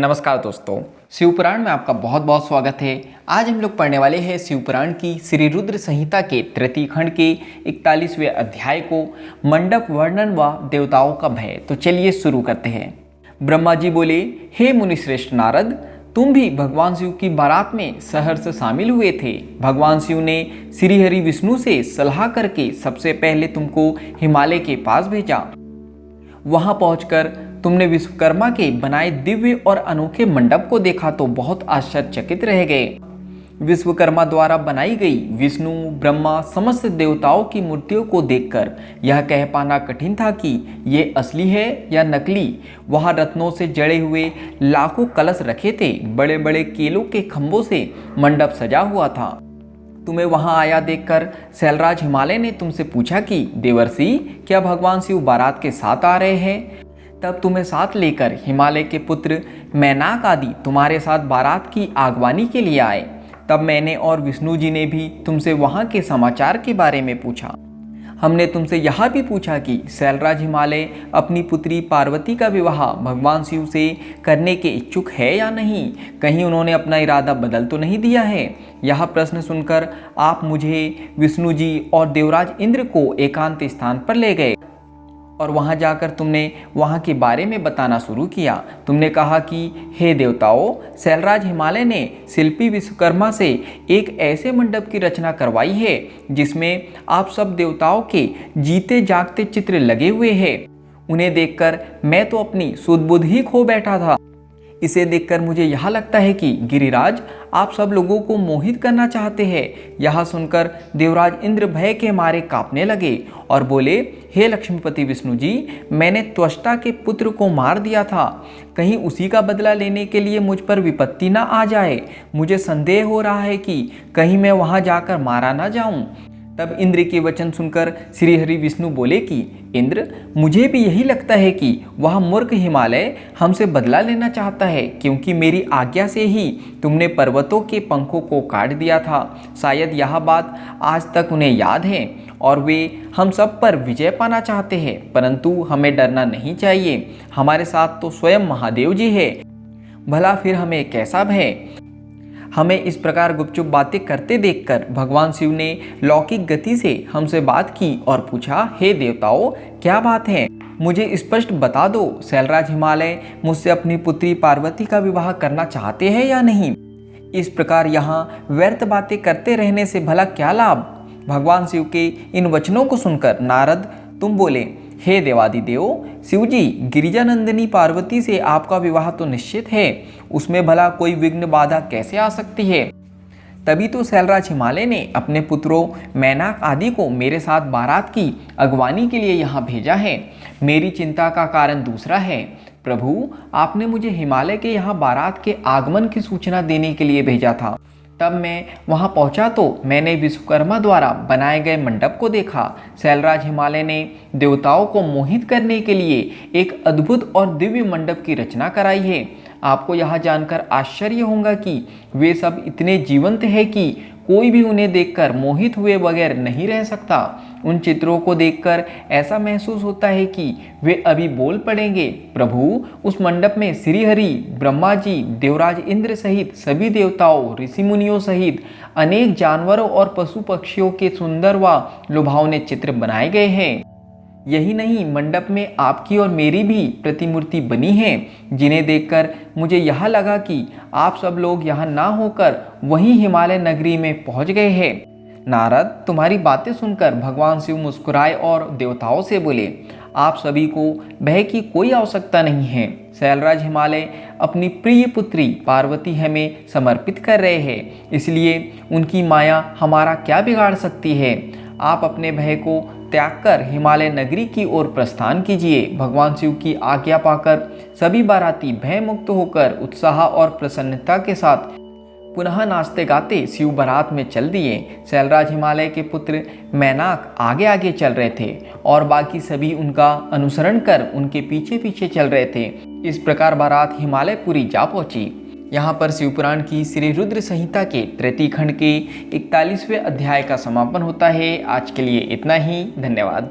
नमस्कार दोस्तों, शिवपुराण में आपका बहुत बहुत स्वागत है। आज हम लोग पढ़ने वाले हैं शिवपुराण की श्री रुद्र संहिता के तृतीय खंड के 41वें अध्याय को, मंडप वर्णन व देवताओं का भय। तो चलिए शुरू करते हैं। ब्रह्मा जी बोले, हे मुनिश्रेष्ठ नारद, तुम भी भगवान शिव की बारात में सहर्ष शामिल हुए थे। भगवान शिव ने श्री हरि विष्णु से सलाह करके सबसे पहले तुमको हिमालय के पास भेजा। वहां पहुंचकर तुमने विश्वकर्मा के बनाए दिव्य और अनोखे मंडप को देखा तो बहुत आश्चर्यचकित रह गए। विश्वकर्मा द्वारा बनाई गई विष्णु, ब्रह्मा, समस्त देवताओं की मूर्तियों को देखकर यह कह पाना कठिन था कि ये असली है या नकली। वहां रत्नों से जड़े हुए लाखों कलश रखे थे। बड़े बड़े केलों के खंभों से मंडप सजा हुआ था। तुम्हें वहां आया देखकर शैलराज हिमालय ने तुमसे पूछा कि देवर्षि, क्या भगवान शिव बारात के साथ आ रहे हैं? तब तुम्हें साथ लेकर हिमालय के पुत्र मैनाक आदि तुम्हारे साथ बारात की आगवानी के लिए आए। तब मैंने और विष्णु जी ने भी तुमसे वहां के समाचार के बारे में पूछा। हमने तुमसे यह भी पूछा कि शैलराज हिमालय अपनी पुत्री पार्वती का विवाह भगवान शिव से करने के इच्छुक है या नहीं। कहीं उन्होंने अपना इरादा बदल तो नहीं दिया है। यह प्रश्न सुनकर आप मुझे, विष्णु जी और देवराज इंद्र को एकांत स्थान पर ले गए और वहां जाकर तुमने वहां के बारे में बताना शुरू किया। तुमने कहा कि हे देवताओं, शैलराज हिमालय ने शिल्पी विश्वकर्मा से एक ऐसे मंडप की रचना करवाई है जिसमें आप सब देवताओं के जीते जागते चित्र लगे हुए हैं। उन्हें देखकर मैं तो अपनी सुध-बुध ही खो बैठा था। इसे देखकर मुझे यह लगता है कि गिरिराज आप सब लोगों को मोहित करना चाहते हैं। यह सुनकर देवराज इंद्र भय के मारे कांपने लगे और बोले, हे लक्ष्मीपति विष्णु जी, मैंने त्वष्टा के पुत्र को मार दिया था। कहीं उसी का बदला लेने के लिए मुझ पर विपत्ति ना आ जाए। मुझे संदेह हो रहा है कि कहीं मैं वहां जाकर मारा ना जाऊं। तब इंद्र के वचन सुनकर श्री हरि विष्णु बोले कि इंद्र, मुझे भी यही लगता है कि वह मूर्ख हिमालय हमसे बदला लेना चाहता है, क्योंकि मेरी आज्ञा से ही तुमने पर्वतों के पंखों को काट दिया था। शायद यह बात आज तक उन्हें याद है और वे हम सब पर विजय पाना चाहते हैं, परंतु हमें डरना नहीं चाहिए। हमारे साथ तो स्वयं महादेव जी है। भला फिर हमें कैसा भय? हमें इस प्रकार गुपचुप बातें करते देखकर भगवान शिव ने लौकिक गति से हमसे बात की और पूछा, हे देवताओं, क्या बात है? मुझे स्पष्ट बता दो। शैलराज हिमालय मुझसे अपनी पुत्री पार्वती का विवाह करना चाहते हैं या नहीं? इस प्रकार यहाँ व्यर्थ बातें करते रहने से भला क्या लाभ? भगवान शिव के इन वचनों को सुनकर नारद तुम बोले, हे देवादिदेव शिवजी, गिरिजानंदिनी पार्वती से आपका विवाह तो निश्चित है, उसमें भला कोई विघ्न बाधा कैसे आ सकती है? तभी तो शैलराज हिमालय ने अपने पुत्रों मैनाक आदि को मेरे साथ बारात की अगवानी के लिए यहाँ भेजा है। मेरी चिंता का कारण दूसरा है। प्रभु, आपने मुझे हिमालय के यहाँ बारात के आगमन की सूचना देने के लिए भेजा था। तब मैं वहां पहुंचा तो मैंने विश्वकर्मा द्वारा बनाए गए मंडप को देखा। शैलराज हिमालय ने देवताओं को मोहित करने के लिए एक अद्भुत और दिव्य मंडप की रचना कराई है। आपको यह जानकर आश्चर्य होगा कि वे सब इतने जीवंत हैं कि कोई भी उन्हें देखकर मोहित हुए बगैर नहीं रह सकता। उन चित्रों को देखकर ऐसा महसूस होता है कि वे अभी बोल पड़ेंगे। प्रभु, उस मंडप में श्री हरि, ब्रह्मा जी, देवराज इंद्र सहित सभी देवताओं, ऋषि मुनियों सहित अनेक जानवरों और पशु पक्षियों के सुंदर व लुभावने चित्र बनाए गए हैं। यही नहीं, मंडप में आपकी और मेरी भी प्रतिमूर्ति बनी है, जिन्हें देखकर मुझे यह लगा कि आप सब लोग यहाँ ना होकर वहीं हिमालय नगरी में पहुँच गए हैं। नारद, तुम्हारी बातें सुनकर भगवान शिव मुस्कुराए और देवताओं से बोले, आप सभी को भय की कोई आवश्यकता नहीं है। शैलराज हिमालय अपनी प्रिय पुत्री पार्वती हमें समर्पित कर रहे हैं, इसलिए उनकी माया हमारा क्या बिगाड़ सकती है? आप अपने भय को त्याग कर हिमालय नगरी की ओर प्रस्थान कीजिए। भगवान शिव की आज्ञा पाकर सभी बाराती भय मुक्त होकर उत्साह और प्रसन्नता के साथ पुनः नाचते गाते शिव बारात में चल दिए। शैलराज हिमालय के पुत्र मैनाक आगे आगे चल रहे थे और बाकी सभी उनका अनुसरण कर उनके पीछे पीछे चल रहे थे। इस प्रकार बारात हिमालयपुरी जा पहुंची। यहाँ पर शिवपुराण की श्री रुद्र संहिता के तृतीय खंड के 41वें अध्याय का समापन होता है। आज के लिए इतना ही। धन्यवाद।